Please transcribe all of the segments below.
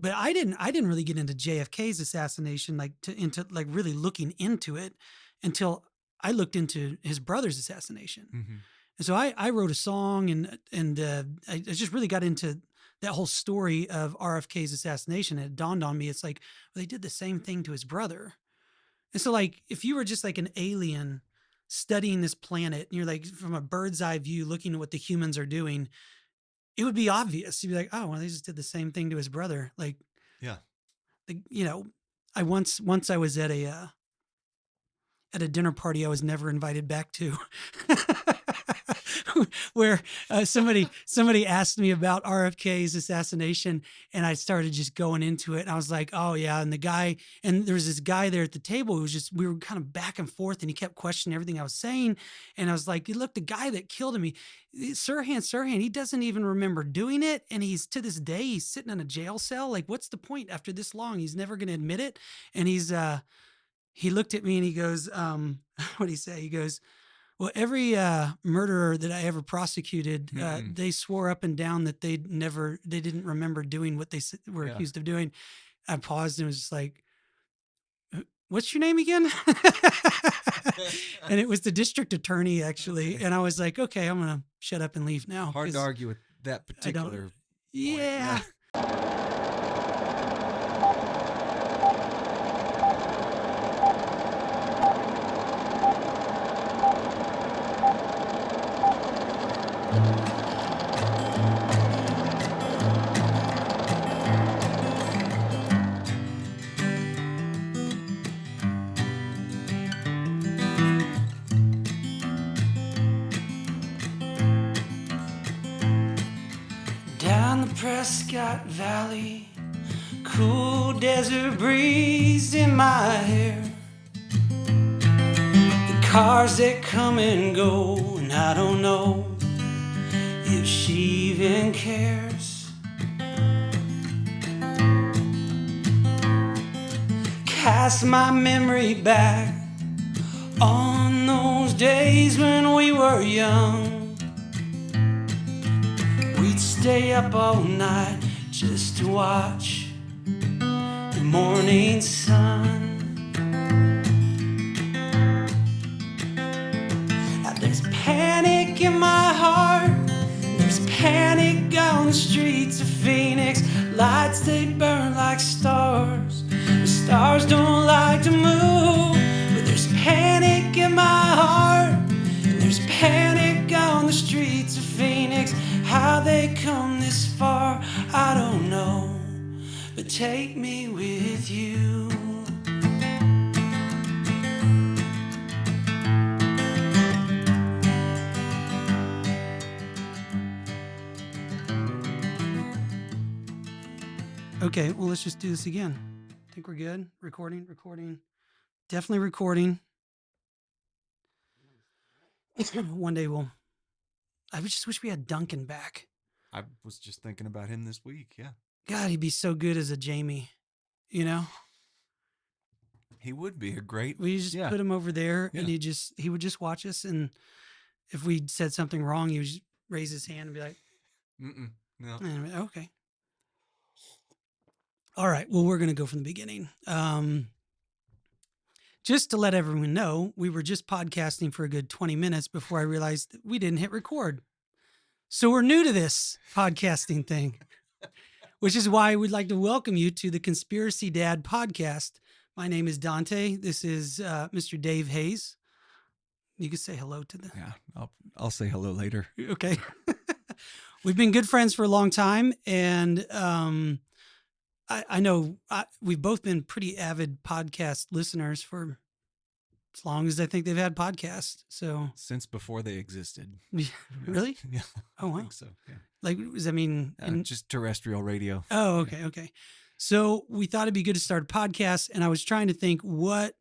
but I didn't really get into JFK's assassination, into really looking into it until I looked into his brother's assassination. Mm-hmm. And so I wrote a song and I just really got into that whole story of RFK's assassination. And it dawned on me, it's like, well, they did the same thing to his brother. And so like, if you were just like an alien studying this planet and you're like from a bird's eye view, looking at what the humans are doing, it would be obvious. You'd be like, oh, well, they just did the same thing to his brother. Like, yeah, I once I was at a dinner party I was never invited back to, where somebody asked me about RFK's assassination, and I started just going into it. And I was like, oh yeah, and there was this guy there at the table who was just, we were kind of back and forth, and he kept questioning everything I was saying. And I was like, look, the guy that killed him, Sirhan, he doesn't even remember doing it, and he's to this day he's sitting in a jail cell. Like, what's the point after this long? He's never going to admit it. And he looked at me and he goes, what did he say? He goes, well, every murderer that I ever prosecuted, they swore up and down that they didn't remember doing what they were accused of doing. I paused and was just like, what's your name again? And it was the district attorney, actually. Okay. And I was like, okay, I'm going to shut up and leave now. Hard to argue with that particular point. Yeah. Prescott Valley, cool desert breeze in my hair. The cars that come and go, and I don't know if she even cares. Cast my memory back on those days when we were young. We'd stay up all night just to watch the morning sun. Now there's panic in my heart, there's panic on the streets of Phoenix. Lights, they burn like stars, the stars don't like to move. But there's panic in my heart, and there's panic on the streets of Phoenix. How they come this far, I don't know, but take me with you. Okay, well, let's just do this again. I think we're good. Recording. Definitely recording. One day I just wish we had Duncan back. I was just thinking about him this week, yeah. God, he'd be so good as a Jamie, you know? He would be a great... We just put him over there, and he would just watch us, and if we said something wrong, he would just raise his hand and be like... No. And like, okay. All right, well, we're going to go from the beginning. Just to let everyone know, we were just podcasting for a good 20 minutes before I realized that we didn't hit record. So we're new to this podcasting thing, which is why we'd like to welcome you to the Conspiracy Dad podcast. My name is Dante. This is Mr. Dave Hayes. You can say hello to the... Yeah, I'll say hello later. Okay. We've been good friends for a long time, and I know we've both been pretty avid podcast listeners for as long as I think they've had podcasts. So since before they existed. Really? Yeah. Oh, wow. I think so. Yeah. Like, does that mean just terrestrial radio? Oh, okay. Okay. So we thought it'd be good to start a podcast, and I was trying to think, what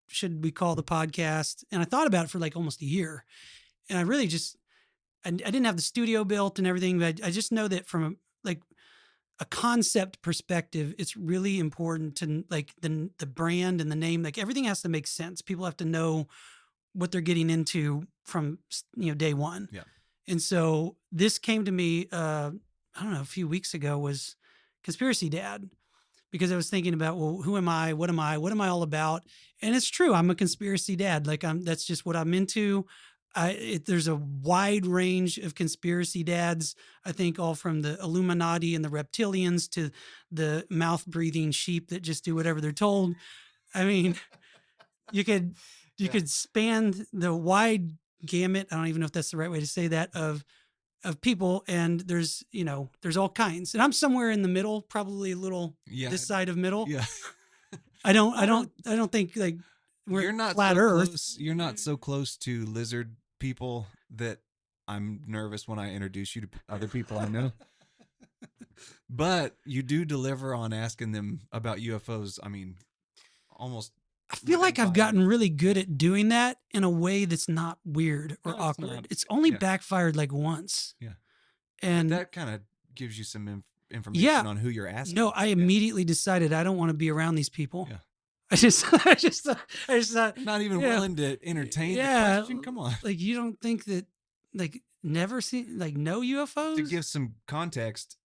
should we call the podcast? And I thought about it for like almost a year, and I really I didn't have the studio built and everything, but I just know that from a concept perspective, it's really important to like the brand and the name, like everything has to make sense. People have to know what they're getting into from, day one. Yeah. And so this came to me, I don't know, a few weeks ago, was Conspiracy Dad. because I was thinking about, well, who am I? What am I? What am I all about? And it's true. I'm a conspiracy dad. Like that's just what I'm into. There's a wide range of conspiracy dads. I think all from the Illuminati and the reptilians to the mouth breathing sheep that just do whatever they're told. I mean, you could you Yeah. could span the wide gamut. I don't even know if that's the right way to say that of people, and there's all kinds. And I'm somewhere in the middle, probably a little Yeah. this side of middle. Yeah. I don't think like we're You're not flat so Earth. close. You're not so close to lizard people that I'm nervous when I introduce you to other people I know. But you do deliver on asking them about UFOs. I mean, almost. I feel like I've gotten really good at doing that in a way that's not weird or No, it's awkward. not. It's only Yeah. backfired like once. Yeah. And That kind of gives you some information Yeah. on who you're asking. no, I Yeah. immediately decided I don't want to be around these people. Yeah. I just thought, Not even Yeah. willing to entertain Yeah. the question. Come on. like, you don't think that, like, never seen, like, no UFOs? To give some context,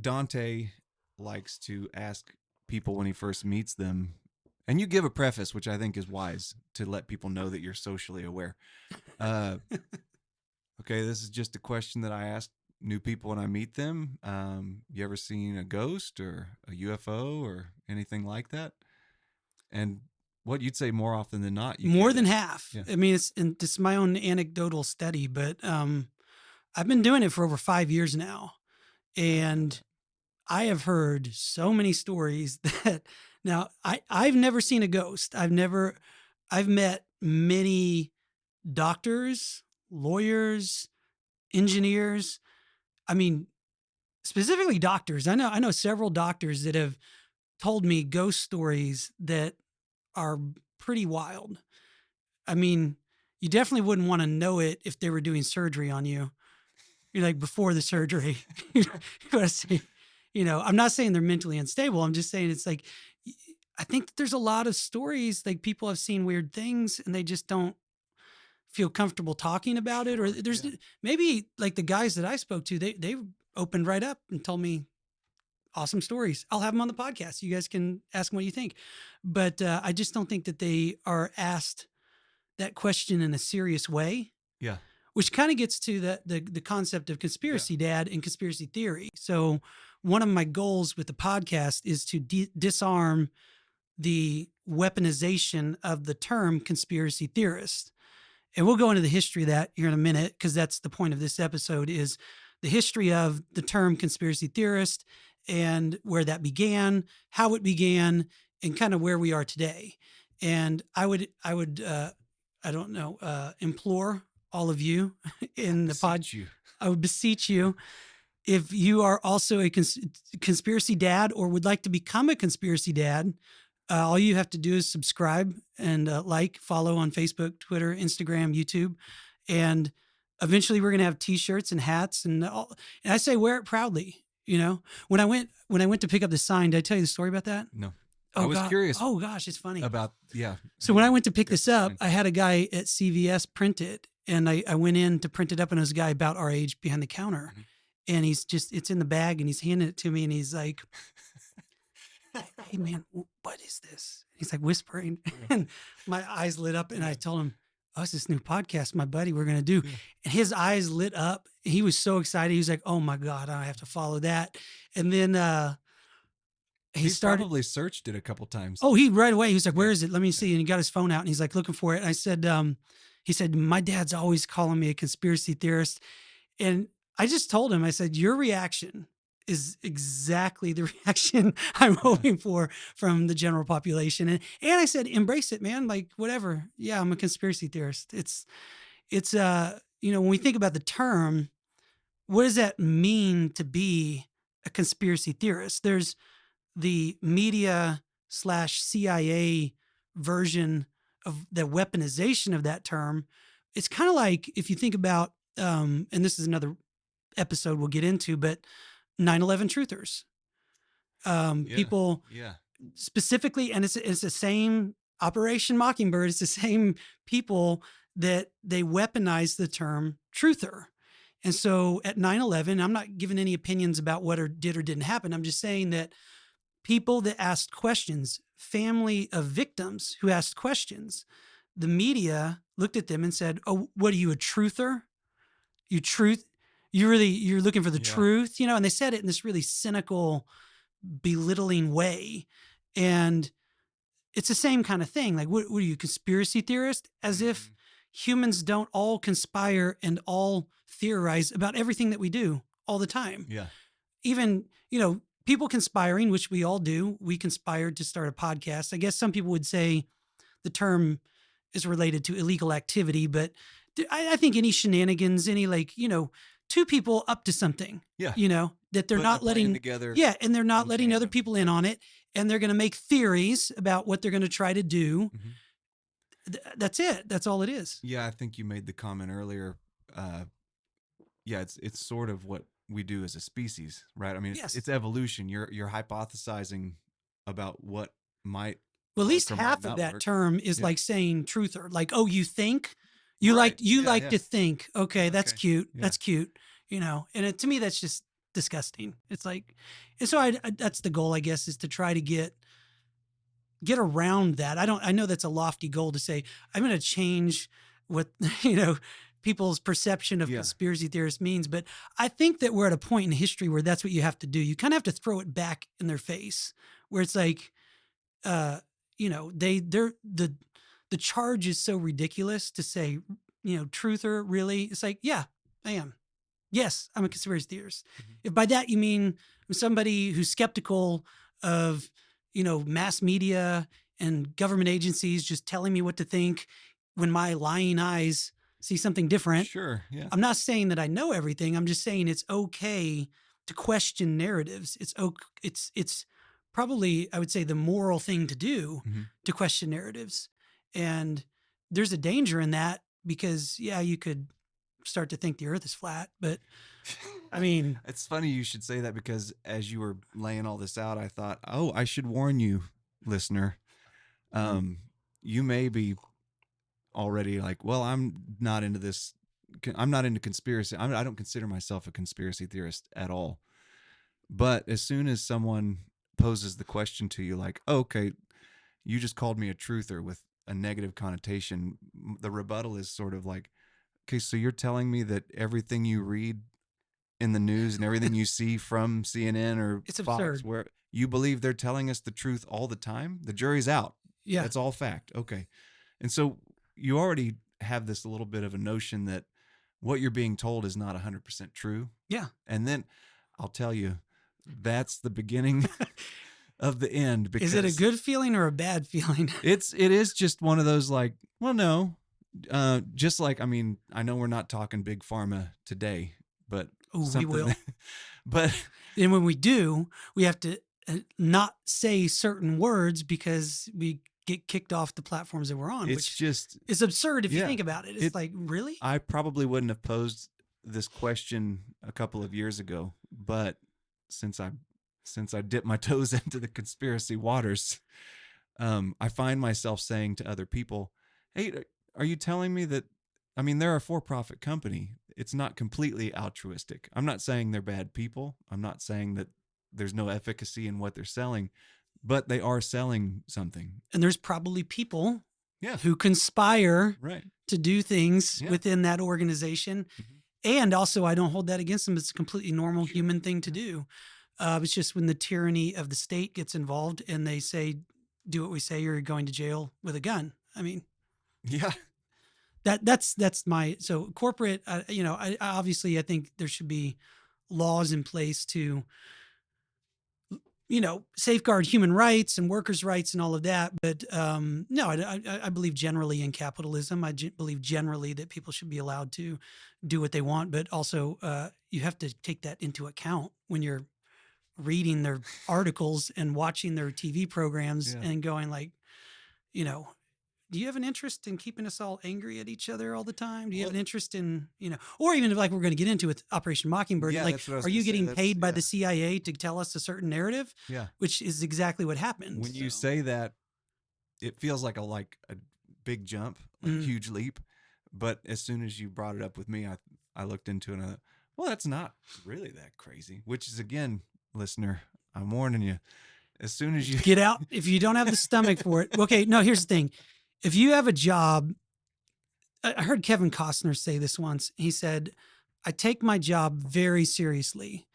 Dante likes to ask people when he first meets them, and you give a preface, which I think is wise, to let people know that you're socially aware. Okay, this is just a question that I ask new people when I meet them. You ever seen a ghost or a UFO or anything like that? And what you'd say more often than not, you More get than it. half. Yeah. I mean, it's my own anecdotal study, but I've been doing it for over 5 years now, and I have heard so many stories that now I've never seen a ghost. I've met many doctors, lawyers, engineers. I mean, specifically doctors. I know several doctors that have told me ghost stories that are pretty wild. I mean, you definitely wouldn't want to know it if they were doing surgery on you. You're like before the surgery. You gotta say, I'm not saying they're mentally unstable. I'm just saying it's like I think that there's a lot of stories like people have seen weird things and they just don't feel comfortable talking about it. Or there's Yeah. maybe like the guys that I spoke to, they opened right up and told me awesome stories. I'll have them on the podcast. You guys can ask them what you think. But I just don't think that they are asked that question in a serious way. Yeah. Which kind of gets to the concept of conspiracy dad and conspiracy theory. So one of my goals with the podcast is to disarm the weaponization of the term conspiracy theorist. And we'll go into the history of that here in a minute, because that's the point of this episode is the history of the term conspiracy theorist and where that began, how it began, and kind of where we are today. And I would implore all of you in the pod. Beseech you. I would beseech you, if you are also a conspiracy dad or would like to become a conspiracy dad, all you have to do is subscribe and follow on Facebook, Twitter, Instagram, YouTube. And eventually we're going to have t-shirts and hats and all. And I say, wear it proudly. When I went to pick up the sign, did I tell you the story about that? No. Oh, I was curious Oh gosh, it's funny. about, yeah. So when I went to pick Good this up, sign. I had a guy at CVS print it, and I went in to print it up, and it was a guy about our age behind the counter. Mhm. And it's in the bag, and he's handing it to me, and he's like, "Hey man, what is this?" He's like whispering, and my eyes lit up, and I told him, "Oh, it's this new podcast, my buddy, we're gonna do." Yeah. And his eyes lit up. He was so excited. He was like, "Oh my God, I have to follow that." And then he He's started. probably searched it a couple times. Oh, he right away. He was like, "Where is it? Let me see." And he got his phone out and he's like looking for it. And I said, he said, "My dad's always calling me a conspiracy theorist." And I just told him, I said, "Your reaction is exactly the reaction I'm hoping for from the general population." And I said, "Embrace it, man. Like whatever. Yeah, I'm a conspiracy theorist." It's when we think about the term, what does that mean to be a conspiracy theorist? There's the media / CIA version of the weaponization of that term. It's kind of like if you think about, and this is another episode we'll get into, but 9/11 truthers. Yeah. People Yeah. specifically, and it's the same Operation Mockingbird. It's the same people that they weaponize the term truther. And so at 9/11, I'm not giving any opinions about what did or didn't happen. I'm just saying that people that asked questions, family of victims who asked questions. The media looked at them and said, "Oh, what are you, a truther? You truth? You're looking for the Yeah. truth, you know?" And they said it in this really cynical, belittling way. And it's the same kind of thing. Like, what are you, conspiracy theorist? As if Mhm. humans don't all conspire and all theorize about everything that we do all the time. Yeah. Even, people conspiring, which we all do. We conspired to start a podcast. I guess some people would say the term is related to illegal activity, but I think any shenanigans, any two people up to something, Yeah. that they're Putting a not plan letting, together yeah, and they're not in letting other tandem. people in on it, and they're going to make theories about what they're going to try to do. Mhm. That's it. That's all it is. Yeah, I think you made the comment earlier. Yeah, it's sort of what we do as a species, right? I mean, it's Yes. evolution. You're hypothesizing about what might Well, at least work or might half of not that work. term is Yeah. like saying truther. Like, oh, you think Right. you Yeah, like yeah. to think. Okay, that's Okay. cute. Yeah. That's cute. And to me, that's just disgusting. It's like, and so that's the goal, I guess, is to try to get around that. I know that's a lofty goal to say, I'm going to change what, people's perception of Yeah. conspiracy theorists means. But I think that we're at a point in history where that's what you have to do. You kind of have to throw it back in their face, where it's like, uh, they're the charge is so ridiculous to say, truther, really. It's like, yeah, I am. Yes, I'm a conspiracy theorist. Mhm. If by that you mean I'm somebody who's skeptical of, mass media and government agencies just telling me what to think when my lying eyes see something different. Sure. Yeah. I'm not saying that I know everything. I'm just saying it's okay to question narratives. It's probably, I would say, the moral thing to do, Mhm. to question narratives. And there's a danger in that because, yeah, you could start to think the earth is flat, but I mean, It's funny you should say that because as you were laying all this out, I thought, oh, I should warn you, listener. Um, you may be already like, well, I'm not into this. I'm not into conspiracy. I don't consider myself a conspiracy theorist at all. But as soon as someone poses the question to you, like, oh, okay, you just called me a truther with a negative connotation, the rebuttal is sort of like, okay, so you're telling me that everything you read in the news and everything you see from CNN or it's Fox, absurd. where you believe they're telling us the truth all the time, the jury's out. Yeah. That's all fact. Okay. And so you already have this little bit of a notion that what you're being told is not 100% true. Yeah. And then I'll tell you, that's the beginning of the end, because Is it a good feeling or a bad feeling? it is just one of those like, well, no, just like, I mean, I know we're not talking big pharma today, but Oh, we will. but And when we do, we have to not say certain words because we get kicked off the platforms that we're on, it's which just, is absurd if you yeah, think about it. It's like, really? I probably wouldn't have posed this question a couple of years ago, but since I dipped my toes into the conspiracy waters, I find myself saying to other people, "Hey, are you telling me that? I mean, they're a for-profit company. It's not completely altruistic. I'm not saying they're bad people. I'm not saying that there's no efficacy in what they're selling, but they are selling something." And there's probably people Yeah. who conspire Right. to do things Yeah. within that organization. Mhm. And also, I don't hold that against them. It's a completely normal Sure. human thing to do. It's just when the tyranny of the state gets involved and they say, do what we say, or you're going to jail with a gun. I mean, Yeah. that's my, so corporate, I obviously, I think there should be laws in place to, safeguard human rights and workers' rights and all of that. But no, I believe generally in capitalism. I believe generally that people should be allowed to do what they want, but also you have to take that into account when you're reading their articles and watching their TV programs Yeah. and going like, you know, do you have an interest in keeping us all angry at each other all the time? Do you have Well- an interest in, or even if like we're going to get into with Operation Mockingbird, Yeah, like, that's what I was are you gonna say. getting That's- paid by yeah. the CIA to tell us a certain narrative? Yeah. Which is exactly what happened. When you So, say that, it feels like a big jump, like Mm. huge leap. But as soon as you brought it up with me, I looked into it and I thought, well, that's not really that crazy. Which is, again, listener, I'm warning you, As soon as you Get out. If you don't have the stomach for it. Okay. No, here's the thing. If you have a job, I heard Kevin Costner say this once. He said, I take my job very seriously,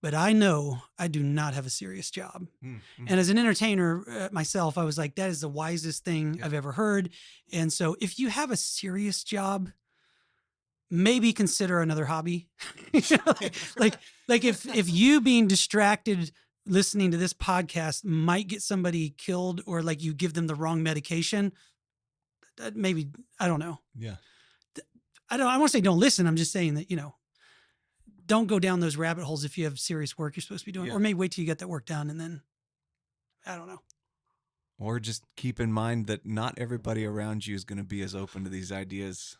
but I know I do not have a serious job. Mm-hmm. And as an entertainer myself, I was like, that is the wisest thing I've ever heard. And so if you have a serious job, maybe consider another hobby. like if you being distracted listening to this podcast might get somebody killed, or like you give them the wrong medication, maybe, I don't know. Yeah. I want to say don't listen. I'm just saying that, don't go down those rabbit holes if you have serious work you're supposed to be doing, or maybe wait till you get that work done and then, I don't know. Or just keep in mind that not everybody around you is going to be as open to these ideas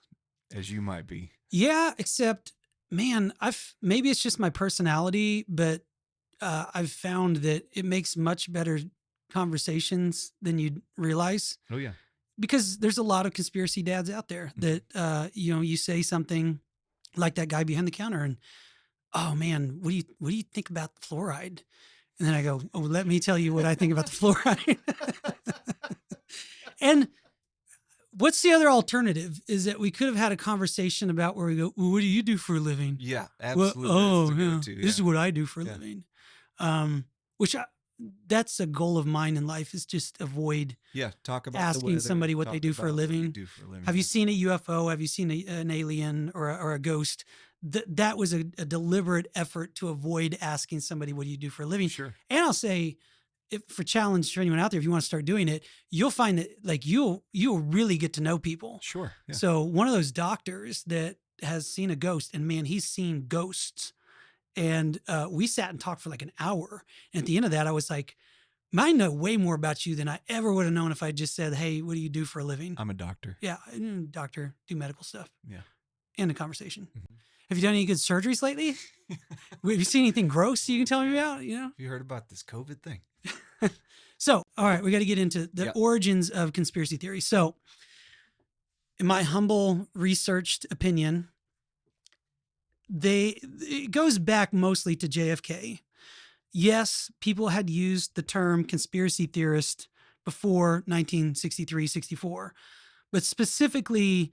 as you might be. Yeah, except, man, maybe it's just my personality, but I've found that it makes much better conversations than you'd realize. Oh yeah. Because there's a lot of conspiracy dads out there that, you say something like that guy behind the counter and, oh man, what do you think about the fluoride? And then I go, oh, let me tell you what I think about the fluoride. And what's the other alternative is that we could have had a conversation about where we go, well, what do you do for a living? Yeah, absolutely. Well, this is what I do for a living. That's a goal of mine in life, is just avoid talk about asking somebody what they do for a living. Have you seen a UFO? Have you seen an alien or a ghost? That was a deliberate effort to avoid asking somebody, what do you do for a living? Sure. And I'll say, for challenge for anyone out there, if you want to start doing it, you'll find that like you'll really get to know people. Sure. Yeah. So one of those doctors that has seen a ghost, and man, he's seen ghosts. And we sat and talked for like an hour. And at the end of that, I was like, I know way more about you than I ever would have known if I just said, hey, what do you do for a living? I'm a doctor. Yeah. Doctor, do medical stuff. Yeah. End of conversation. Mm-hmm. Have you done any good surgeries lately? Have you seen anything gross you can tell me about? Have you heard about this COVID thing? So, all right, we got to get into the origins of conspiracy theory. So, in my humble researched opinion, it goes back mostly to JFK. Yes, people had used the term conspiracy theorist before 1963, 64, but specifically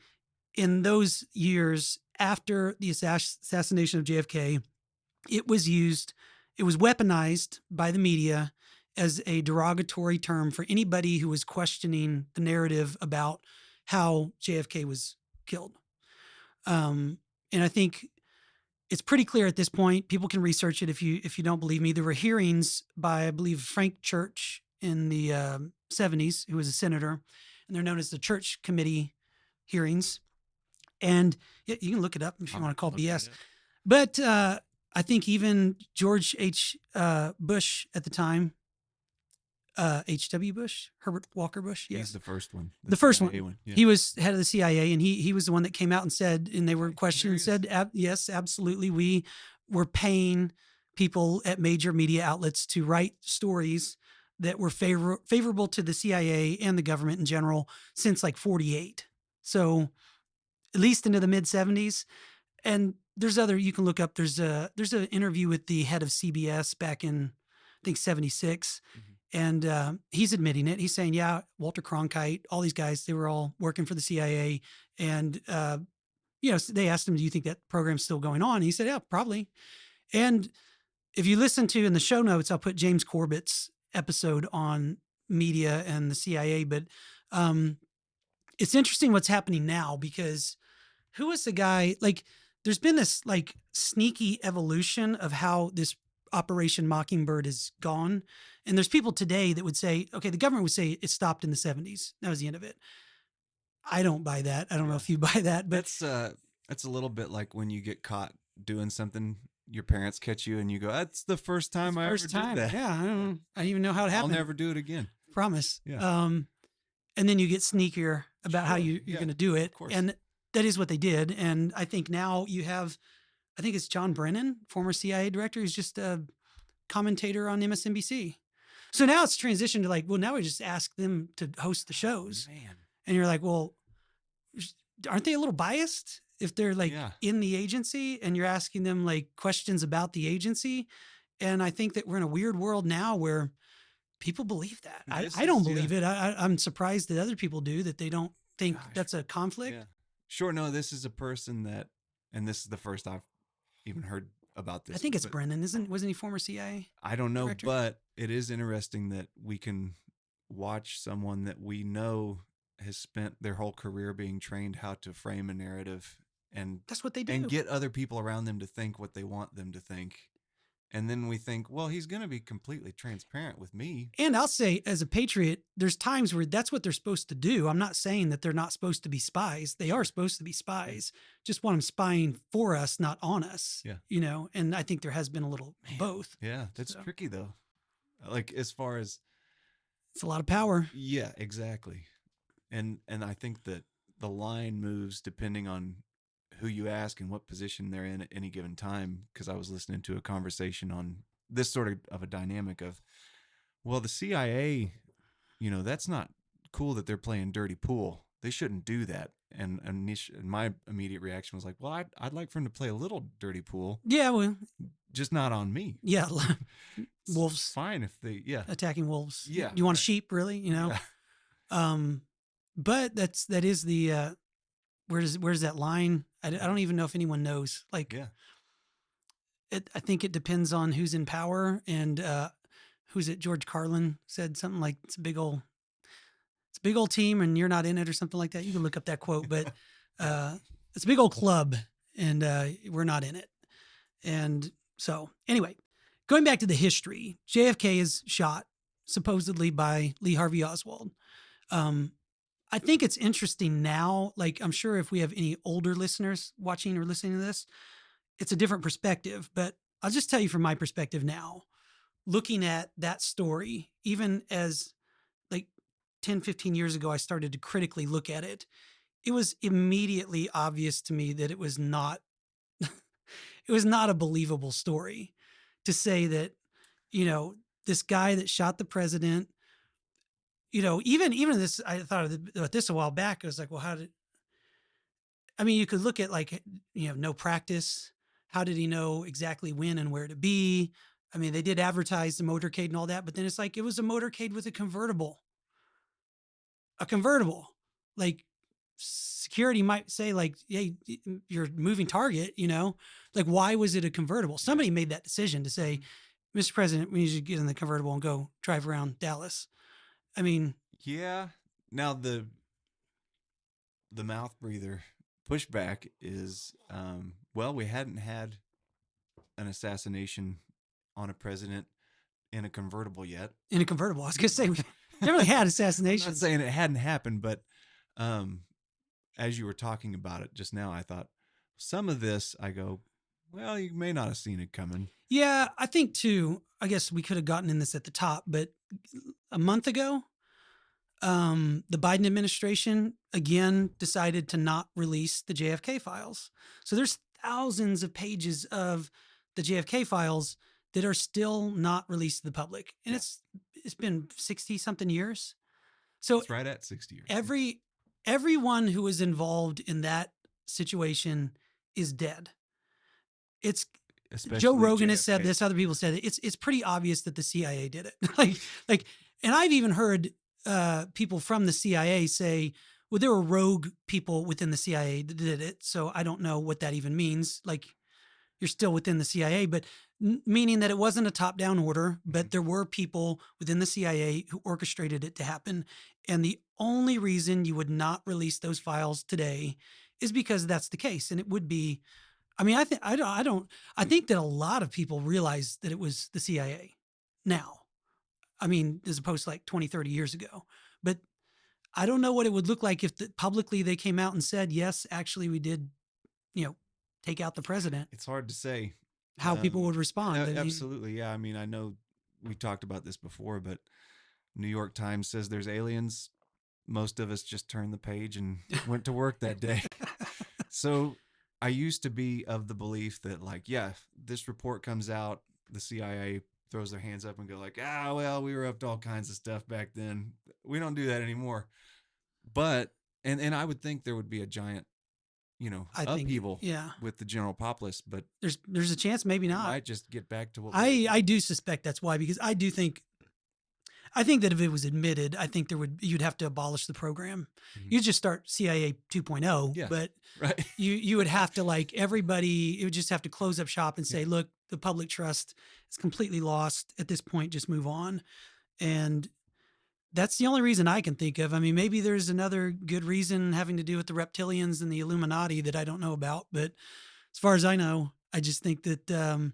in those years after the assassination of JFK, it was weaponized by the media as a derogatory term for anybody who was questioning the narrative about how JFK was killed. And I think it's pretty clear at this point. People can research it if you don't believe me. There were hearings by, I believe, Frank Church in the 70s, who was a senator, and they're known as the Church Committee hearings. And you can look it up if you want to call BS. But I think even George H. Bush at the time, H.W. Bush, Herbert Walker Bush. Yes. He's the first one. The first one. Yeah. He was head of the CIA, and he was the one that came out and said, and they were questioned and said, yes, absolutely. We were paying people at major media outlets to write stories that were favorable to the CIA and the government in general since like 48. So at least into the mid 70s. And there's you can look up, there's an interview with the head of CBS back in, I think, 76. Mm-hmm. And he's admitting it. He's saying, yeah, Walter Cronkite, all these guys, they were all working for the CIA. And, they asked him, do you think that program's still going on? And he said, yeah, probably. And if you listen to, in the show notes, I'll put James Corbett's episode on media and the CIA. But it's interesting what's happening now, because who was the guy, like, there's been this like sneaky evolution of how this Operation Mockingbird is gone. And there's people today that would say, okay, the government would say it stopped in the 70s. That was the end of it. I don't buy that. I don't know if you buy that, but that's a little bit like when you get caught doing something, your parents catch you and you go, that's the first time I ever did that. Yeah. I don't even know how it happened. I'll never do it again. Promise. Yeah. And then you get sneakier about how you're going to do it. And that is what they did. And I think now you have, I think it's John Brennan, former CIA director, who's just a commentator on MSNBC. So now it's transitioned to like, well, now we just ask them to host the shows. Man. And you're like, well, aren't they a little biased if they're like in the agency and you're asking them like questions about the agency? And I think that we're in a weird world now where people believe that. This I don't is, yeah. believe it. I'm surprised that other people do, that they don't think Gosh. that's a conflict. Yeah. Sure. No, this is a person that, and this is the first I've even heard about this. I think it's but Brennan, wasn't he former CIA I don't know, director? but it is interesting that we can watch someone that we know has spent their whole career being trained how to frame a narrative and That's what they do. and get other people around them to think what they want them to think. And then we think, well, he's going to be completely transparent with me. And I'll say, as a patriot, there's times where that's what they're supposed to do. I'm not saying that they're not supposed to be spies. They are supposed to be spies. Just want them spying for us, not on us. Yeah. You know, and I think there has been a little both. Yeah, that's So. tricky though. Like as far as It's a lot of power. yeah, exactly. And I think that the line moves depending on who you ask and what position they're in at any given time. Because I was listening to a conversation on this sort of a dynamic of, well, the CIA, you know, that's not cool that they're playing dirty pool. They shouldn't do that. And my immediate reaction was like, well, I'd like for him to play a little dirty pool, Yeah, well, just not on me. yeah, It's wolves fine if they, yeah, attacking wolves. Yeah, You want right. sheep, really? You know. yeah. But that is the where's that line? I don't even know if anyone knows. Like, Yeah. I think it depends on who's in power, and who's it? George Carlin said something like, it's a big old team and you're not in it, or something like that. You can look up that quote, but it's a big old club and we're not in it. And so anyway, going back to the history, JFK is shot supposedly by Lee Harvey Oswald. I think it's interesting now. Like, I'm sure if we have any older listeners watching or listening to this, it's a different perspective, but I'll just tell you from my perspective now, looking at that story, even as like 10, 15 years ago, I started to critically look at it. It was immediately obvious to me that it was not, it was not a believable story to say that, you know, this guy that shot the president, you know, even this, I thought about this a while back. I was like, well, you could look at, like, you know, no practice. How did he know exactly when and where to be? I mean, they did advertise the motorcade and all that, but then it's like, it was a motorcade with a convertible. Like, security might say, like, hey, you're a moving target, you know, like, why was it a convertible? Somebody made that decision to say, Mr. President, we need you to get in the convertible and go drive around Dallas. I mean, yeah. Now the mouth breather pushback is, well, we hadn't had an assassination on a president in a convertible yet. In a convertible, I was gonna say, we never really had assassinations. I'm not saying it hadn't happened, but as you were talking about it just now, I thought some of this, I go, well, you may not have seen it coming. Yeah, I think too. I guess we could have gotten in this at the top, but a month ago, the Biden administration again decided to not release the JFK files. So there's thousands of pages of the JFK files that are still not released to the public, and it's been 60 something years. So it's right at 60 years. Everyone who was involved in that situation is dead. It's Especially Joe Rogan JFK. has said this. Other people said it. It's pretty obvious that the CIA did it. like, and I've even heard people from the CIA say, well, there were rogue people within the CIA that did it. So I don't know what that even means. Like, you're still within the CIA, but meaning that it wasn't a top-down order, but there were people within the CIA who orchestrated it to happen. And the only reason you would not release those files today is because that's the case. And it would be, I mean, I think that a lot of people realize that it was the CIA now. I mean, as opposed to like 20, 30 years ago. But I don't know what it would look like if publicly they came out and said, yes, actually we did, you know, take out the president. It's hard to say how people would respond. I mean, absolutely. Yeah. I mean, I know we talked about this before, but New York Times says there's aliens. Most of us just turned the page and went to work that day. So I used to be of the belief that, like, yeah, this report comes out, the CIA throws their hands up and go like, well, we were up to all kinds of stuff back then. We don't do that anymore. But, and I would think there would be a giant, you know, upheaval with the general populace, but there's a chance maybe not. Might just get back to what I do suspect that's why, because I do think, I think that if it was admitted, I think you'd have to abolish the program. Mhm. You'd just start CIA 2.0, Yeah. but Right. you would have to like everybody. It would just have to close up shop and Yeah. say, look, the public trust is completely lost at this point. Just move on. And that's the only reason I can think of. I mean, maybe there's another good reason having to do with the reptilians and the Illuminati that I don't know about. But as far as I know, I just think that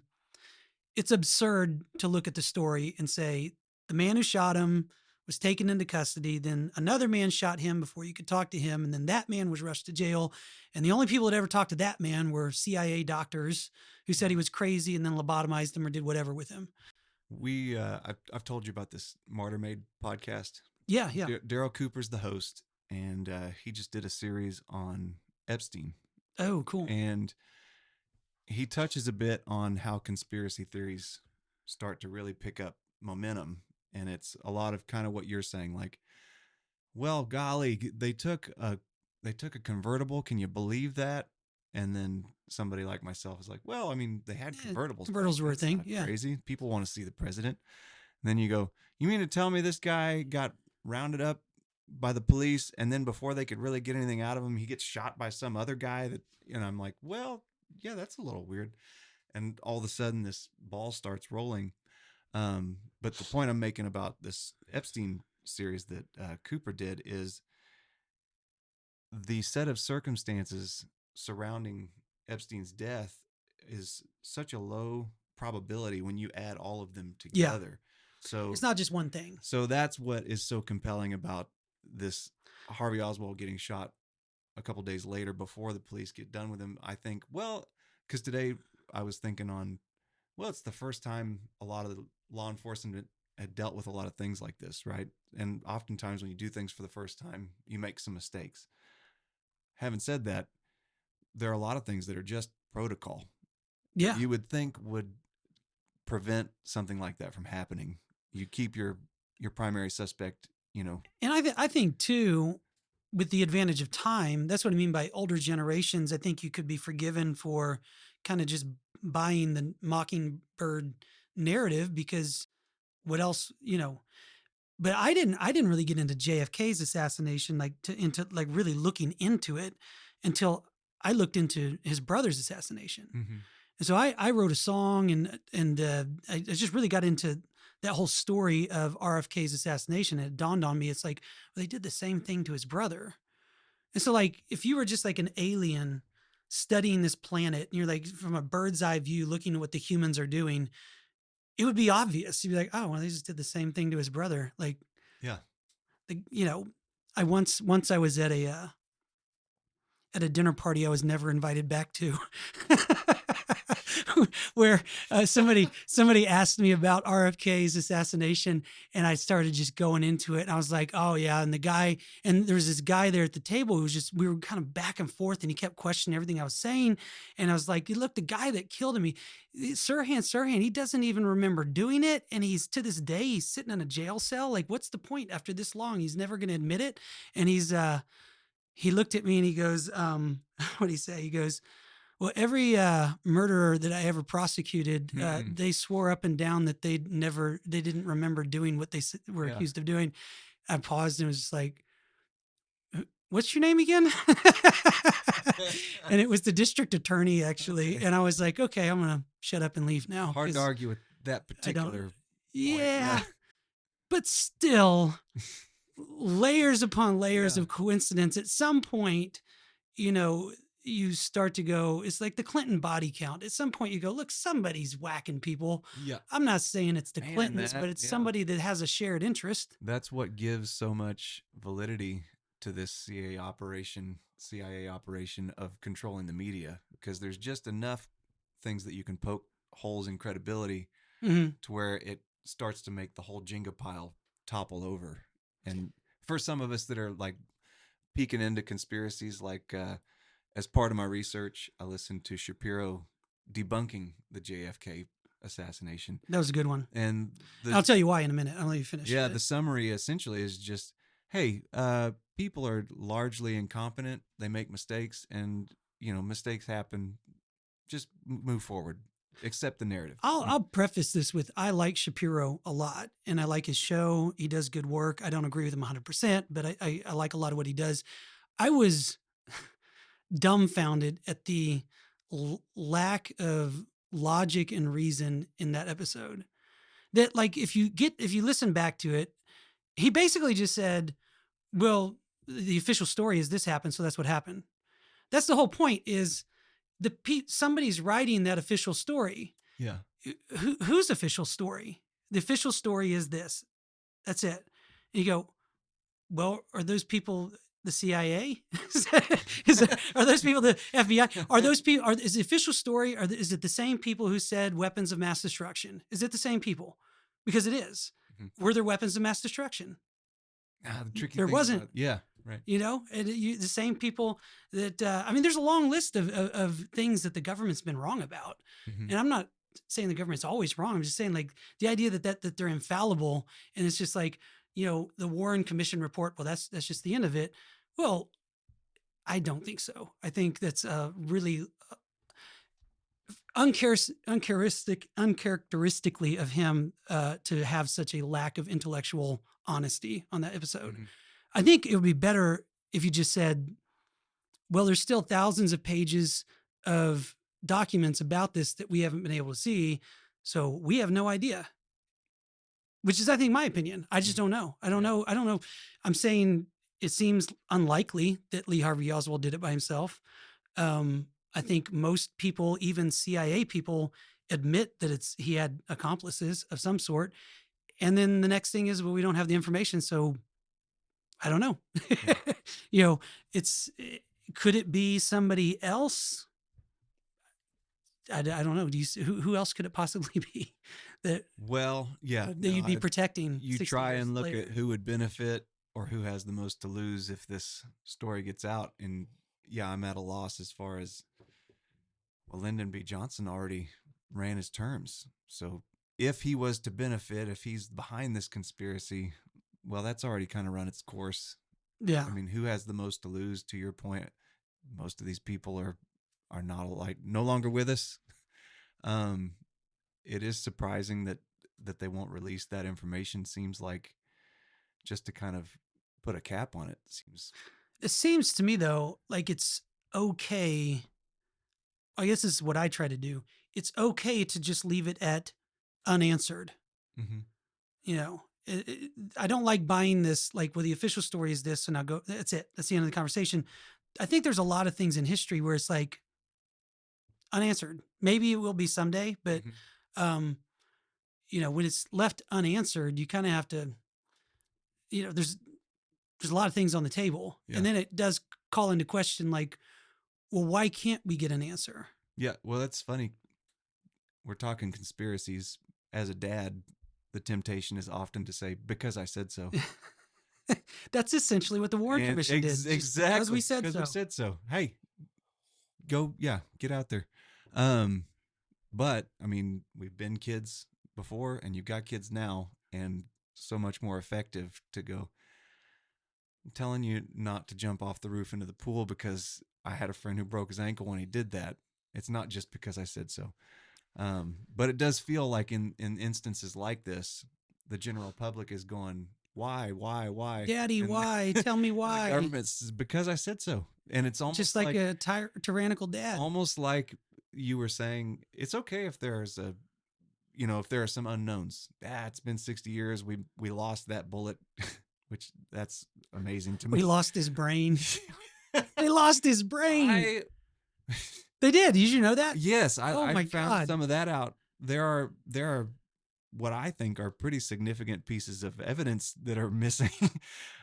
it's absurd to look at the story and say the man who shot him was taken into custody. Then another man shot him before you could talk to him. And then that man was rushed to jail. And the only people that ever talked to that man were CIA doctors who said he was crazy and then lobotomized him or did whatever with him. I've told you about this Martyr Made podcast. Yeah, yeah. Daryl Cooper's the host, and he just did a series on Epstein, Oh, cool. and he touches a bit on how conspiracy theories start to really pick up momentum, and it's a lot of kind of what you're saying, like, well, golly, they took a convertible. Can you believe that? And then somebody like myself is like, well, I mean, they had convertibles. Convertibles were a That's thing. not Yeah. crazy. People want to see the president. And then you go, you mean to tell me this guy got rounded up by the police, and then before they could really get anything out of him, he gets shot by some other guy that, and I'm like, well, yeah, that's a little weird. And all of a sudden this ball starts rolling. But the point I'm making about this Epstein series that Cooper did is the set of circumstances surrounding Epstein's death is such a low probability when you add all of them together. So it's not just one thing. So that's what is so compelling about this Harvey Oswald getting shot a couple days later before the police get done with him. I think, well, because today I was thinking on, well, it's the first time a lot of the law enforcement had dealt with a lot of things like this, right? And oftentimes when you do things for the first time, you make some mistakes. Having said that, there are a lot of things that are just protocol. Yeah. You would think would prevent something like that from happening. You keep your primary suspect, you know. And I think too, with the advantage of time, that's what I mean by older generations. I think you could be forgiven for kind of just buying the Mockingbird narrative because what else, but I didn't really get into JFK's assassination, like into like really looking into it until I looked into his brother's assassination. Mm-hmm. And so I wrote a song and I just really got into that whole story of RFK's assassination. It dawned on me, it's like, well, they did the same thing to his brother. And so like, if you were just like an alien studying this planet and you're like from a bird's eye view, looking at what the humans are doing, it would be obvious. You'd be like, oh, well, they just did the same thing to his brother. Like, yeah, I once I was at a dinner party I was never invited back to, where somebody asked me about RFK's assassination, and I started just going into it. And I was like, oh yeah, and there was this guy there at the table who was just, we were kind of back and forth, and he kept questioning everything I was saying. And I was like, look, the guy that killed him, Sirhan, he doesn't even remember doing it, and he's to this day he's sitting in a jail cell. Like, what's the point after this long? He's never going to admit it, and he looked at me and he goes, what did he say? He goes, well, every murderer that I ever prosecuted, they swore up and down that they didn't remember doing what they were accused of doing. I paused and was just like, what's your name again? And it was the district attorney, actually. Okay. And I was like, okay, I'm going to shut up and leave now. Hard to argue with that particular yeah. But still, layers upon layers of coincidence. At some point, you start to go, it's like the Clinton body count. At some point you go, look, somebody's whacking people. Yeah. I'm not saying it's the Clintons, but it's somebody that has a shared interest. That's what gives so much validity to this CIA operation of controlling the media, because there's just enough things that you can poke holes in credibility to where it starts to make the whole Jenga pile topple over. And for some of us that are like peeking into conspiracies, like as part of my research, I listened to Shapiro debunking the JFK assassination. That was a good one. And I'll tell you why in a minute. I'll let you finish. Yeah, the summary essentially is just, hey, people are largely incompetent. They make mistakes, and mistakes happen. Just move forward. accept the narrative. I'll preface this with I like Shapiro a lot, and I like his show. He does good work. I don't agree with him 100%, but I like a lot of what he does. I was dumbfounded at the lack of logic and reason in that episode. That like if you listen back to it, he basically just said, "Well, the official story is this happened, so that's what happened." That's the whole point. Is somebody's writing that official story. Yeah. Whose official story? The official story is this. That's it. And you go, well, are those people the CIA? Are those people the FBI? Are those people? Is the official story? Is it the same people who said weapons of mass destruction? Is it the same people? Because it is. Mm-hmm. Were there weapons of mass destruction? The tricky there thing wasn't. Yeah. Right. You know, the same people that I mean, there's a long list of things that the government's been wrong about, Mm-hmm. and I'm not saying the government's always wrong. I'm just saying like the idea that they're infallible, and it's just like, you know, the Warren Commission report. Well, that's just the end of it. Well, I don't think so. I think that's really uncharacteristically of him to have such a lack of intellectual honesty on that episode. Mm-hmm. I think it would be better if you just said, well, there's still thousands of pages of documents about this that we haven't been able to see. So we have no idea, which is, I think, my opinion. I just don't know. I don't know. I'm saying it seems unlikely that Lee Harvey Oswald did it by himself. I think most people, even CIA people, admit that he had accomplices of some sort. And then the next thing is, well, we don't have the information. So I don't know. Yeah. You know, could it be somebody else? I don't know. Who else could it possibly be that? Well, yeah, that you'd be protecting. You 60 try years and look later. at who would benefit or who has the most to lose if this story gets out. And yeah, I'm at a loss as far as, well, Lyndon B. Johnson already ran his terms. So if he was to benefit, if he's behind this conspiracy, well, that's already kind of run its course. Yeah. I mean, who has the most to lose? To your point, most of these people are not no longer with us. It is surprising that they won't release that information. Seems like just to kind of put a cap on it. It seems to me though, like it's okay. I guess this is what I try to do. It's okay to just leave it at unanswered. Mm-hmm. You know, I don't like buying this, like, well, the official story is this, and I'll go, that's it. That's the end of the conversation. I think there's a lot of things in history where it's like unanswered. Maybe it will be someday, but, you know, when it's left unanswered, you kind of have to, you know, there's a lot of things on the table. Yeah. And then it does call into question, like, well, why can't we get an answer? Yeah. Well, that's funny. We're talking conspiracies. As a dad, the temptation is often to say, because I said so. That's essentially what the Warren Commission did. Exactly. Because we said so. Because we said so. Hey, go, get out there. But I mean, we've been kids before and you've got kids now, and so much more effective to go, I'm telling you not to jump off the roof into the pool because I had a friend who broke his ankle when he did that. It's not just because I said so. But it does feel like in instances like this, the general public is going, why? Daddy, and why? Tell me why. The government's because I said so. And it's almost just like a tyrannical dad. Almost like you were saying, it's okay if there's if there are some unknowns. It's been 60 years. We lost that bullet, which that's amazing to me. We lost his brain. They lost his brain. They did. Did you know that? Yes, I found some of that out. There are what I think are pretty significant pieces of evidence that are missing.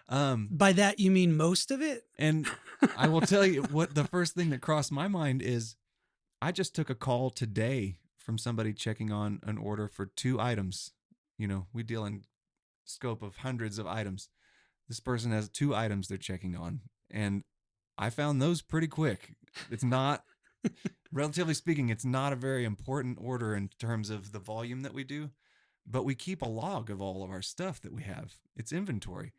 By that you mean most of it? And I will tell you what the first thing that crossed my mind is, I just took a call today from somebody checking on an order for 2 items. You know, we deal in scope of hundreds of items. This person has 2 items they're checking on, and I found those pretty quick. It's not, relatively speaking, it's not a very important order in terms of the volume that we do, but we keep a log of all of our stuff that we have. It's inventory.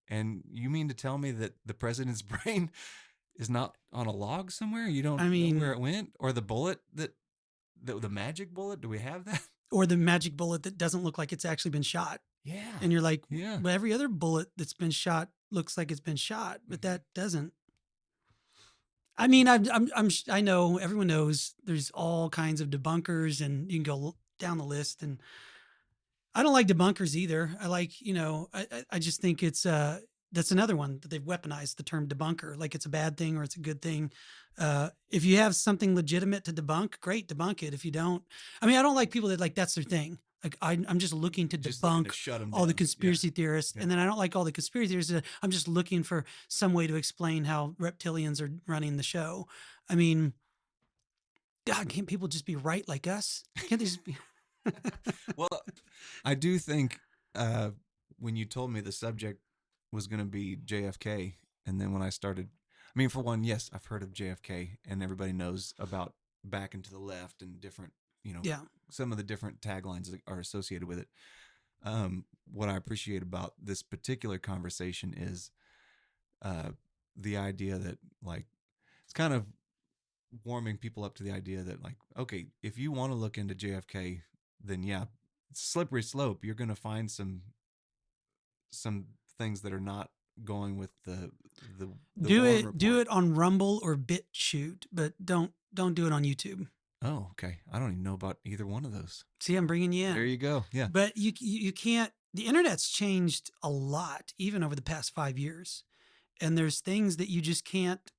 And you mean to tell me that the president's brain is not on a log somewhere? You don't know where it went? Or the bullet that The magic bullet? Do we have that? Or the magic bullet that doesn't look like it's actually been shot. Yeah. And you're like, Yeah. well, every other bullet that's been shot looks like it's been shot, but that doesn't. I mean, I know everyone knows there's all kinds of debunkers, and you can go down the list. And I don't like debunkers either. I like, I just think it's that's another one that they've weaponized the term debunker, like it's a bad thing or it's a good thing. If you have something legitimate to debunk, great, debunk it. If you don't, I mean, I don't like people that like that's their thing. Like I'm just looking to Just looking to debunk shut 'em all the down. conspiracy theorists, Yeah. and then I don't like all the conspiracy theorists. I'm just looking for some way to explain how reptilians are running the show. I mean, God, can't people just be right like us? Can't they just be? Well, I do think when you told me the subject was going to be JFK, and then when I started, I mean, for one, yes, I've heard of JFK, and everybody knows about back and to the left and different, Yeah. some of the different taglines that are associated with it. What I appreciate about this particular conversation is the idea that, like, it's kind of warming people up to the idea that, like, okay, if you want to look into JFK, then yeah, it's a slippery slope. You're going to find some things that are not going with the Do Warren it report. on Rumble or BitChute, but don't do it on YouTube. Oh, okay. I don't even know about either one of those. See, I'm bringing you in. There you go. Yeah. But you can't. The internet's changed a lot, even over the past 5 years, and there's things that you just can't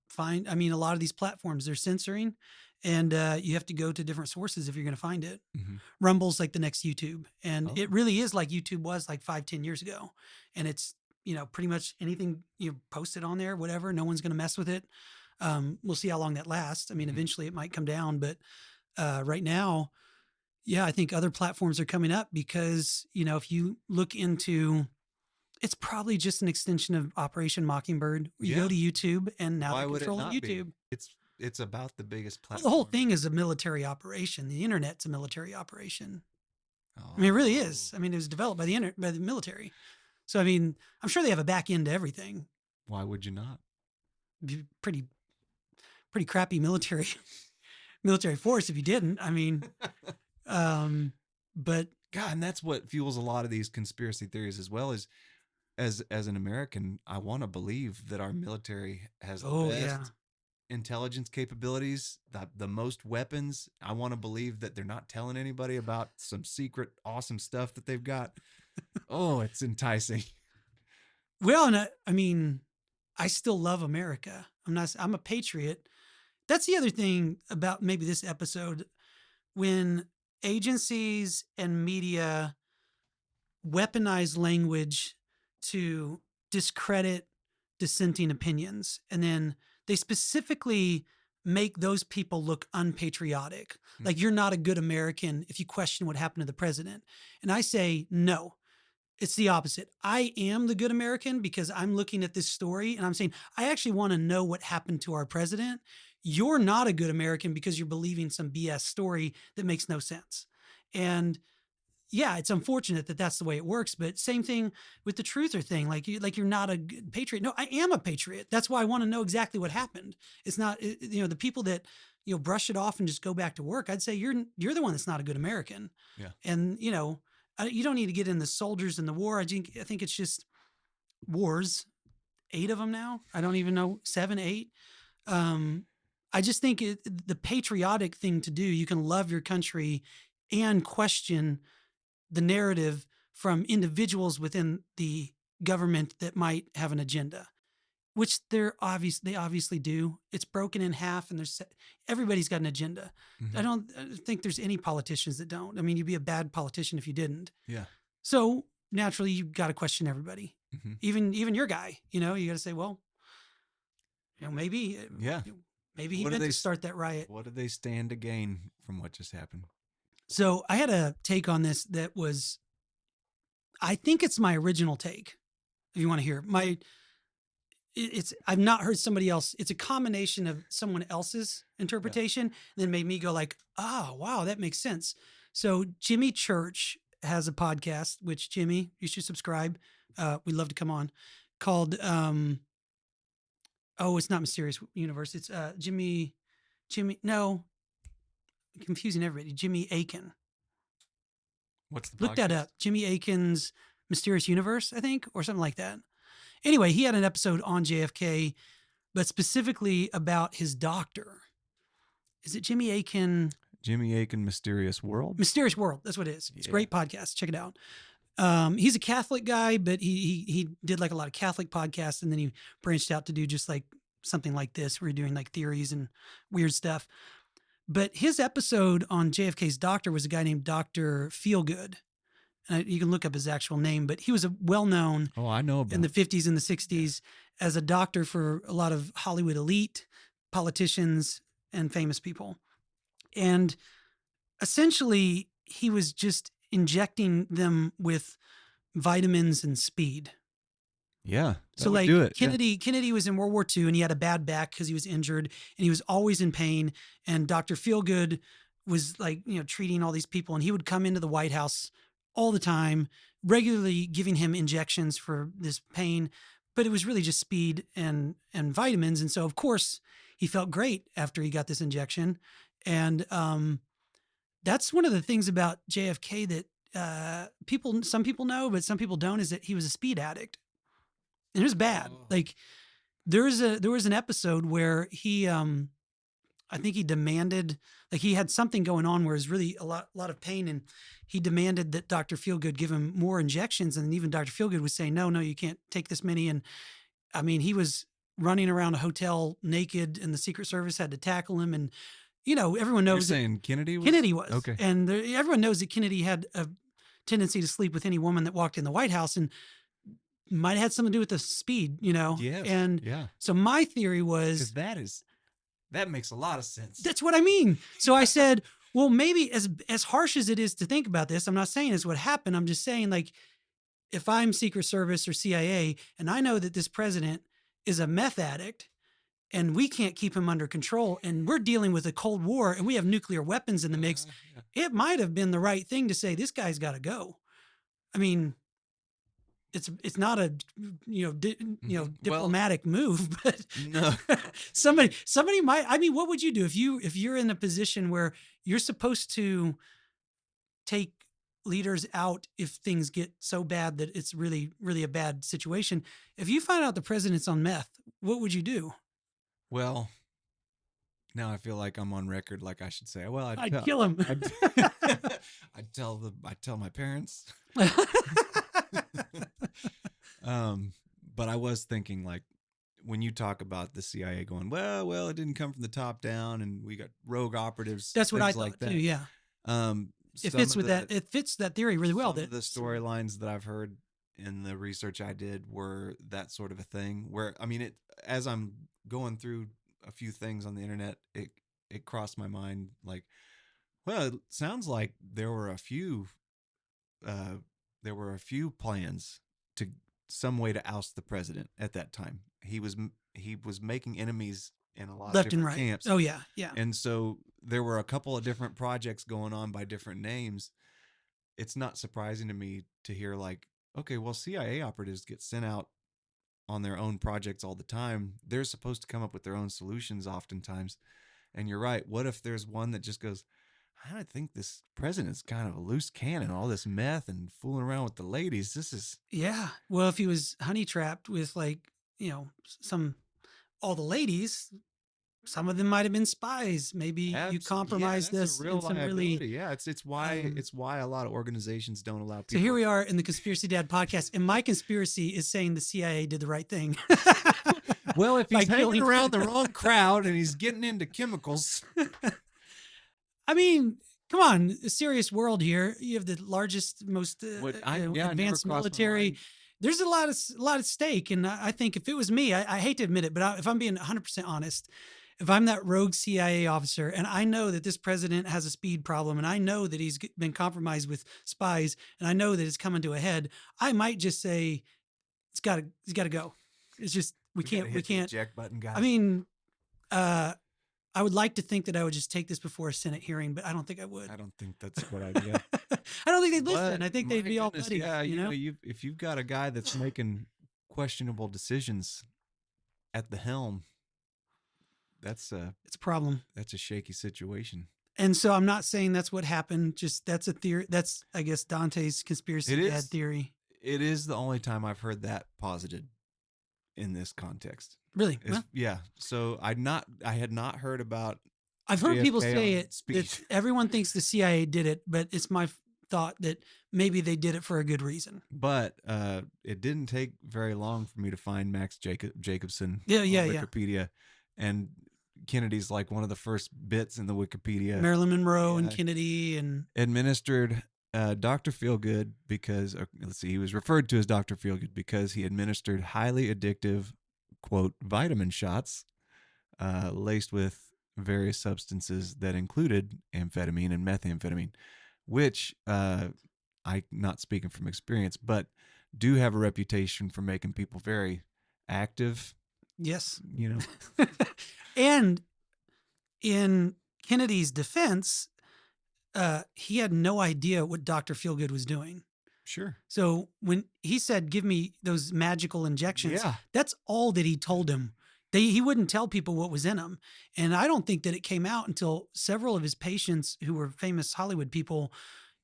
find. I mean, a lot of these platforms they're censoring, and you have to go to different sources if you're going to find it. Mhm. Rumble's like the next YouTube, and Oh. it really is like YouTube was like 5-10 years ago, and it's pretty much anything you post it on there, whatever. No one's going to mess with it. We'll see how long that lasts. I mean, eventually it might come down, but right now, yeah, I think other platforms are coming up because if you look into, it's probably just an extension of Operation Mockingbird. You go to YouTube, and now Why they would it control not YouTube. be? It's about the biggest Well, platform. the whole thing is a military operation. The internet's a military operation. Oh. I mean, it really is. I mean, it was developed by by the military. So, I mean, I'm sure they have a back end to everything. Why would you not? Pretty crappy military force if you didn't. I mean, but God, and that's what fuels a lot of these conspiracy theories as well. As an American, I want to believe that our military has the best intelligence capabilities, the most weapons. I want to believe that they're not telling anybody about some secret awesome stuff that they've got. Oh, it's enticing. Well, and I mean, I still love America. I'm a patriot. That's the other thing about maybe this episode, when agencies and media weaponize language to discredit dissenting opinions, and then they specifically make those people look unpatriotic. Like, you're not a good American if you question what happened to the president. And I say, no, it's the opposite. I am the good American because I'm looking at this story and I'm saying, I actually want to know what happened to our president. You're not a good American because you're believing some BS story that makes no sense. And yeah, it's unfortunate that that's the way it works, but same thing with the truther thing. Like you're not a good patriot. No, I am a patriot. That's why I want to know exactly what happened. It's not, the people that, brush it off and just go back to work. I'd say you're the one that's not a good American. Yeah. And, you don't need to get in the soldiers in the war. I think it's just wars, 8 of them now. I don't even know, 7, 8. I just think the patriotic thing to do, you can love your country and question the narrative from individuals within the government that might have an agenda, which they obviously do. It's broken in half, and everybody's got an agenda. Mm-hmm. I don't think there's any politicians that don't. I mean, you'd be a bad politician if you didn't. Yeah. So naturally, you've got to question everybody, Mm-hmm. even your guy. You got to say, well, maybe, maybe he meant to start that riot. What did they stand to gain from what just happened? So I had a take on this that was, I think it's my original take. If you want to hear I've not heard somebody else. It's a combination of someone else's interpretation that made me go like, oh, wow, that makes sense. So Jimmy Church has a podcast, which Jimmy, you should subscribe. We'd love to come on, called, it's not Mysterious Universe. It's Jimmy, no, confusing everybody. Jimmy Akin. What's the Look that podcast? up. Jimmy Akin's Mysterious Universe, I think, or something like that. Anyway, he had an episode on JFK, but specifically about his doctor. Is it Jimmy Akin? Jimmy Akin, Mysterious World. Mysterious World. That's what it is. It's a Yeah. great podcast. Check it out. He's a Catholic guy, but he did like a lot of Catholic podcasts, and then he branched out to do just like something like this, where you're doing like theories and weird stuff. But his episode on JFK's doctor was a guy named Dr. Feelgood. You can look up his actual name, but he was a well-known Oh, I know about in the 50s and the 60s as a doctor for a lot of Hollywood elite, politicians, and famous people. And essentially, he was just injecting them with vitamins and speed. Yeah. So like do it. Kennedy was in World War II and he had a bad back because he was injured and he was always in pain. And Dr. Feelgood was like, treating all these people, and he would come into the White House all the time, regularly giving him injections for this pain, but it was really just speed and vitamins. And so of course he felt great after he got this injection. And that's one of the things about JFK that some people know, but some people don't, is that he was a speed addict. And it was bad. Oh. Like there was an episode where he I think he demanded, like he had something going on where it was really a lot of pain, and he demanded that Dr. Feelgood give him more injections. And even Dr. Feelgood was saying, no, you can't take this many. And I mean, he was running around a hotel naked, and the Secret Service had to tackle him. And, everyone knows You're saying Kennedy was? Kennedy was. Okay. And everyone knows that Kennedy had a tendency to sleep with any woman that walked in the White House, and might have had something to do with the speed, Yes. And yeah. so my theory was, that makes a lot of sense. that's what I mean. So I said, well, maybe as harsh as it is to think about this, I'm not saying it's what happened. I'm just saying, like, if I'm Secret Service or CIA and I know that this president is a meth addict and we can't keep him under control, and we're dealing with a Cold War and we have nuclear weapons in the mix, it might have been the right thing to say, this guy's got to go. I mean, it's not a diplomatic move, but No. somebody might. I mean, what would you do if you're in a position where you're supposed to take leaders out if things get so bad that it's really, really a bad situation? If you find out the president's on meth, what would you do? Well, now I feel like I'm on record. Like I should say, well, I'd kill him. I'd tell my parents. But I was thinking, like, when you talk about the CIA going, well, it didn't come from the top down, and we got rogue operatives. That's what I things thought like that. too. Yeah, it fits with that. It fits that theory really well. Some of the storylines that I've heard in the research I did were that sort of a thing. Where I mean, as I'm going through a few things on the internet, it crossed my mind, like, well, it sounds like there were a few plans to some way to oust the president at that time. He was making enemies in a lot left of and different right. camps. Oh yeah. And so there were a couple of different projects going on by different names. It's not surprising to me to hear, like, okay, well, CIA operatives get sent out on their own projects all the time. They're supposed to come up with their own solutions oftentimes. And you're right. What if there's one that just goes, I think this president's kind of a loose cannon, all this meth and fooling around with the ladies. This is. Yeah. Well, if he was honey trapped with, like, all the ladies, some of them might have been spies. Maybe you compromise this real in some liability. really. Yeah, it's why a lot of organizations don't allow people. So here we are in the Conspiracy Dad podcast, and my conspiracy is saying the CIA did the right thing. Well, if he's By hanging killing- around the wrong crowd and he's getting into chemicals. I mean, come on, a serious world here. You have the largest, most advanced military. There's a lot at stake, and I think if it was me, I hate to admit it, but if I'm being 100% honest, if I'm that rogue CIA officer and I know that this president has a speed problem, and I know that he's been compromised with spies, and I know that it's coming to a head, I might just say, he's got to go. It's just we can't. Eject button, guys. I mean, I would like to think that I would just take this before a Senate hearing, but I don't think I would. I don't think that's a good idea. I don't think they'd listen. I think My they'd be all goodness, buddies. Yeah, you know? if you've got a guy that's making questionable decisions at the helm, it's a problem. That's a shaky situation. And so I'm not saying that's what happened. Just that's a theory. That's, I guess, Dante's conspiracy It dad is. theory. It is the only time I've heard that posited in this context. Really? Is Well, yeah. So I had not heard about I've heard people JFK say on it that speech, everyone thinks the CIA did it, but it's my thought that maybe they did it for a good reason. but it didn't take very long for me to find Jacobson Yeah, on yeah, yeah. Wikipedia, and Kennedy's like one of the first bits in the Wikipedia. Marilyn Monroe and Yeah, Kennedy and administered Dr. Feelgood because let's see, he was referred to as Dr. Feelgood because he administered highly addictive quote vitamin shots laced with various substances that included amphetamine and methamphetamine, which I not speaking from experience, but do have a reputation for making people very active. yes. You know, And in Kennedy's defense, he had no idea what Dr. Feelgood was doing. sure, So when he said, "Give me those magical injections," yeah, that's all that he told him. He wouldn't tell people what was in them, and I don't think that it came out until several of his patients, who were famous Hollywood people,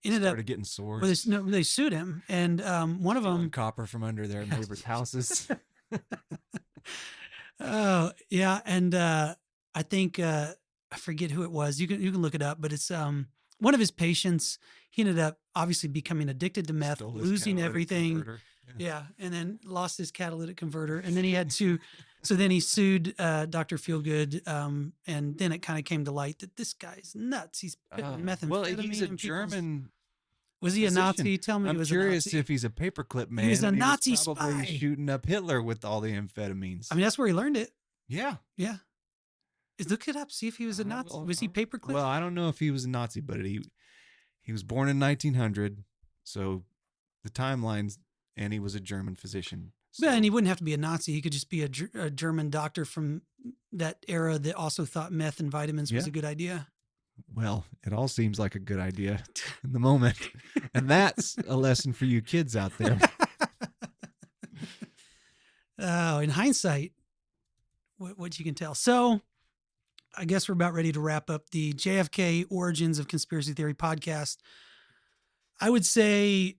ended up. started getting Well, sores, no, they sued him, and one of stealing them. copper from under their neighbors' houses. Oh yeah, and I think I forget who it was. You can look it up, but it's one of his patients. He ended up obviously becoming addicted to meth, Stole his losing catalytic everything. converter. Yeah. Yeah, and then lost his catalytic converter, and then he had to. So then he sued Dr. Feelgood, and then it kind of came to light that this guy's nuts. He's putting methamphetamine Well, he's a in people's. German Was he a physician. Nazi? Tell me he I'm was curious a Nazi. if he's a paperclip man. He was a and Nazi probably spy. shooting up Hitler with all the amphetamines. I mean, that's where he learned it. yeah. Yeah. Look it up. See if he was a Nazi. Was he paperclip? Well, I don't know if he was a Nazi, but he was born in 1900, so the timelines, and he was a German physician. So, Yeah, and he wouldn't have to be a Nazi. He could just be a German doctor from that era that also thought meth and vitamins was Yeah. a good idea. well, it all seems like a good idea in the moment, and that's a lesson for you kids out there. Oh, in hindsight, what you can tell. So, I guess we're about ready to wrap up the JFK Origins of Conspiracy Theory podcast. I would say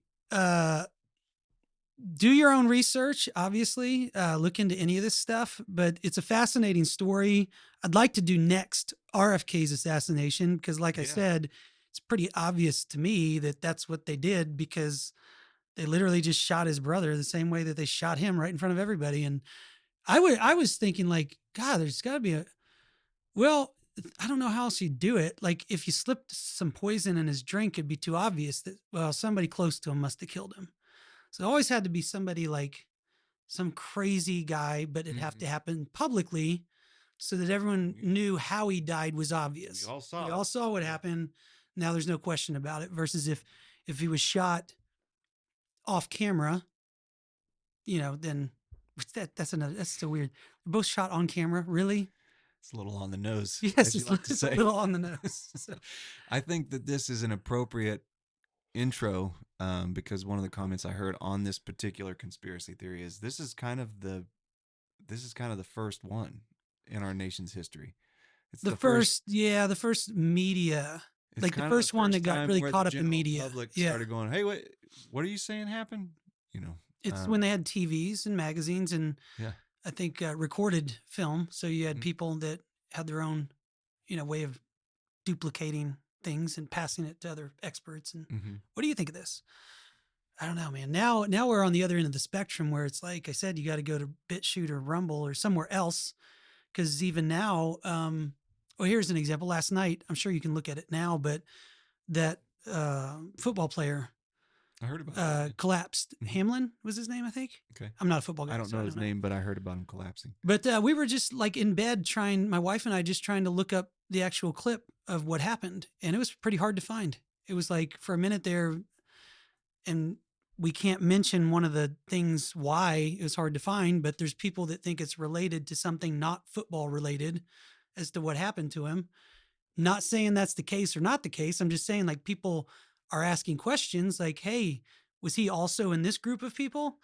do your own research, obviously, look into any of this stuff, but it's a fascinating story. I'd like to do next RFK's assassination because, like I Yeah. said, it's pretty obvious to me that that's what they did because they literally just shot his brother the same way that they shot him right in front of everybody. And I was thinking like, God, there's got to be well, I don't know how else you'd do it. Like if you slipped some poison in his drink, it'd be too obvious that, well, somebody close to him must have killed him. So it always had to be somebody like some crazy guy, but it'd have to happen publicly so that everyone knew how he died was obvious. We all saw We it. all saw what happened. Now there's no question about it. Versus if he was shot off camera, then that's so weird. They're both shot on camera, really? It's a little on the nose, Yes, as you it's, like to it's say. a little on the nose. So, I think that this is an appropriate intro because one of the comments I heard on this particular conspiracy theory is this is kind of the first one in our nation's history. It's the first media, it's like the kind of first one that got time really where caught the up in general media. Public Yeah. started going, "Hey, what are you saying happened?" It's when they had TVs and magazines and Yeah. I think recorded film. So you had people that had their own, way of duplicating things and passing it to other experts. And what do you think of this? I don't know, man. Now we're on the other end of the spectrum where it's like I said, you got to go to BitChute or Rumble or somewhere else. Because even now, well, here's an example. Last night, I'm sure you can look at it now, but that football player I heard about it. collapsed. Hamlin was his name, I think. Okay. I'm not a football guy. I don't so know his name, but I heard about him collapsing. But we were just like in bed my wife and I just trying to look up the actual clip of what happened. And it was pretty hard to find. It was like for a minute there, and we can't mention one of the things why it was hard to find, but there's people that think it's related to something not football related as to what happened to him. Not saying that's the case or not the case. I'm just saying like people are asking questions like, hey, was he also in this group of people?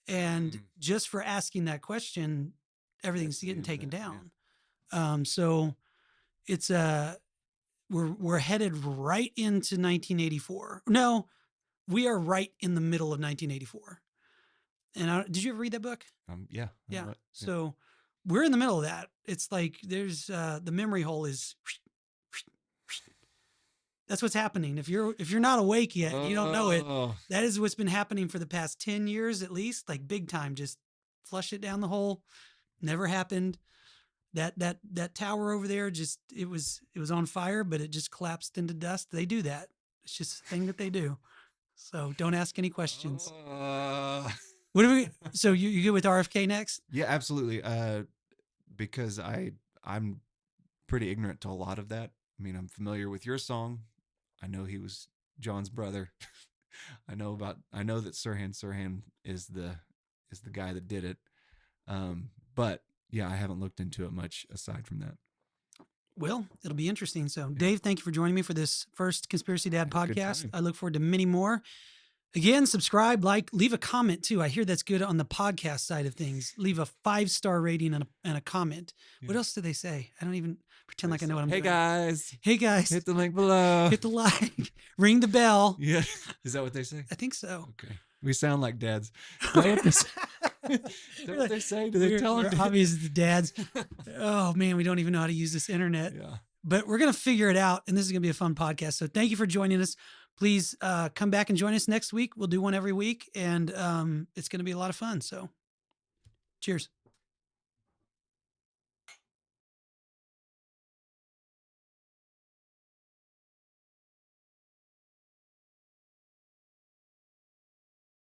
And just for asking that question, everything's getting taken down. So it's we're headed right into 1984. No, we are right in the middle of 1984. And did you ever read that book? Yeah. Yeah. Yeah. So we're in the middle of that. It's like there's the memory hole is. That's what's happening. If you're not awake yet, you don't know it. Oh. That is what's been happening for the past 10 years at least, like big time. Just flush it down the hole. Never happened. That tower over there, just it was on fire, but it just collapsed into dust. They do that. It's just a thing that they do. So don't ask any questions. What do we? So you good with RFK next? Yeah, absolutely. Because I'm pretty ignorant to a lot of that. I mean, I'm familiar with your song. I know he was John's brother. I know that Sirhan is the guy that did it. But yeah, I haven't looked into it much aside from that. Well, it'll be interesting. So, Dave, thank you for joining me for this first Conspiracy Dad podcast. time. I look forward to many more. Again, subscribe, like, leave a comment too. I hear that's good on the podcast side of things. Leave a 5-star rating and a comment. Yeah. What else do they say? I don't even pretend like I know what I'm Hey doing. guys, Hey guys, hit the link below. hit the like, ring the bell. Yeah, is that what they say? I think so. Okay, we sound like dads. Is that what they say? Is that what they say? Do they tell them? We're obvious the dads. Oh man, we don't even know how to use this internet. Yeah. But we're going to figure it out, and this is going to be a fun podcast. So thank you for joining us. Please come back and join us next week. We'll do one every week, and it's going to be a lot of fun. So cheers.